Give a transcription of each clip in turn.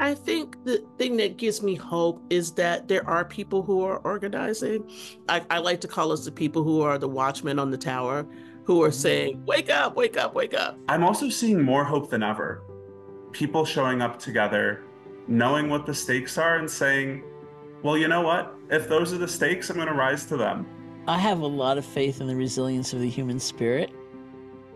I think the thing that gives me hope is that there are people who are organizing. I like to call us the people who are the watchmen on the tower, who are saying, wake up, wake up, wake up. I'm also seeing more hope than ever. People showing up together, knowing what the stakes are, and saying, well, you know what? If those are the stakes, I'm going to rise to them. I have a lot of faith in the resilience of the human spirit,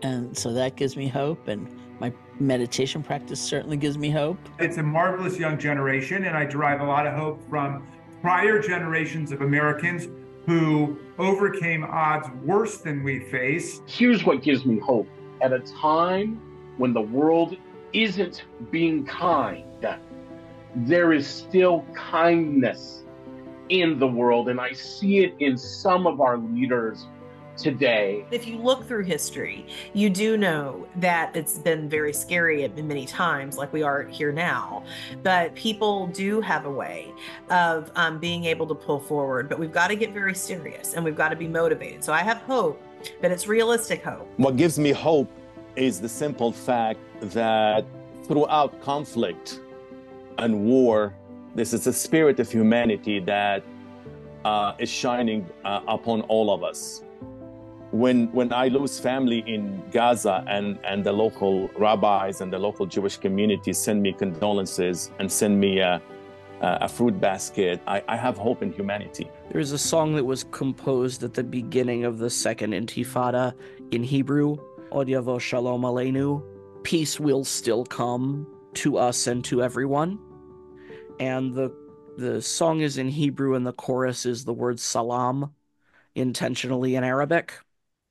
and so that gives me hope, and my meditation practice certainly gives me hope. It's a marvelous young generation, and I derive a lot of hope from prior generations of Americans who overcame odds worse than we face. Here's what gives me hope. At a time when the world isn't being kind, there is still kindness in the world, and I see it in some of our leaders today. If you look through history, you do know that it's been very scary at many times, like we are here now, but people do have a way of being able to pull forward, but we've got to get very serious and we've got to be motivated. So I have hope, but it's realistic hope. What gives me hope is the simple fact that throughout conflict and war, this is a spirit of humanity that is shining upon all of us. When I lose family in Gaza and the local rabbis and the local Jewish community send me condolences and send me a fruit basket, I have hope in humanity. There's a song that was composed at the beginning of the Second Intifada in Hebrew, Od Yavo Shalom Aleinu, peace will still come to us and to everyone. And the song is in Hebrew and the chorus is the word salam, intentionally in Arabic,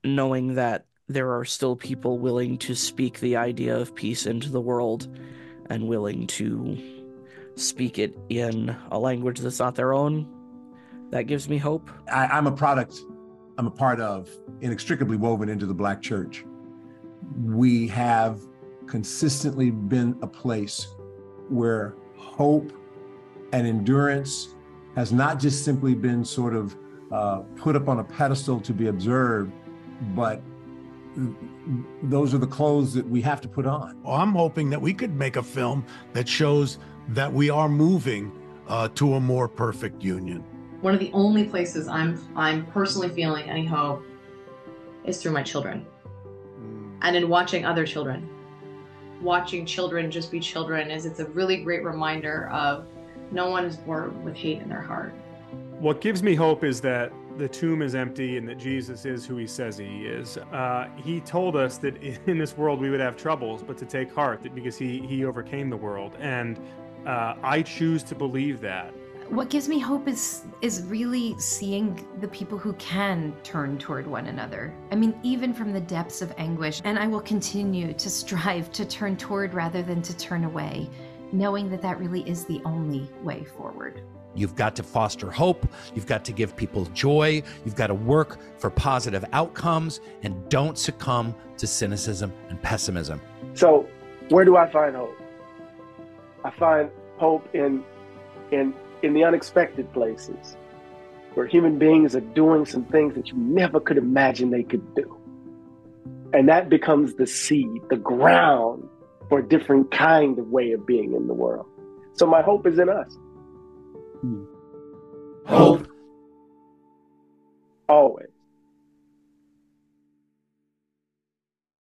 knowing that there are still people willing to speak the idea of peace into the world and willing to speak it in a language that's not their own. That gives me hope. I'm a part of, inextricably woven into the Black church. We have consistently been a place where hope and endurance has not just simply been sort of put up on a pedestal to be observed, but those are the clothes that we have to put on. Well, I'm hoping that we could make a film that shows that we are moving to a more perfect union. One of the only places I'm personally feeling any hope is through my children. And in watching other children. Watching children just be children it's a really great reminder of no one is born with hate in their heart. What gives me hope is that the tomb is empty and that Jesus is who he says he is. He told us that in this world we would have troubles, but to take heart, that because he overcame the world. And I choose to believe that. What gives me hope is really seeing the people who can turn toward one another. I mean, even from the depths of anguish. And I will continue to strive to turn toward rather than to turn away, knowing that that really is the only way forward. You've got to foster hope. You've got to give people joy. You've got to work for positive outcomes, and don't succumb to cynicism and pessimism. So where do I find hope? I find hope in the unexpected places where human beings are doing some things that you never could imagine they could do. And that becomes the seed, the ground for a different kind of way of being in the world. So my hope is in us. Hope. Always.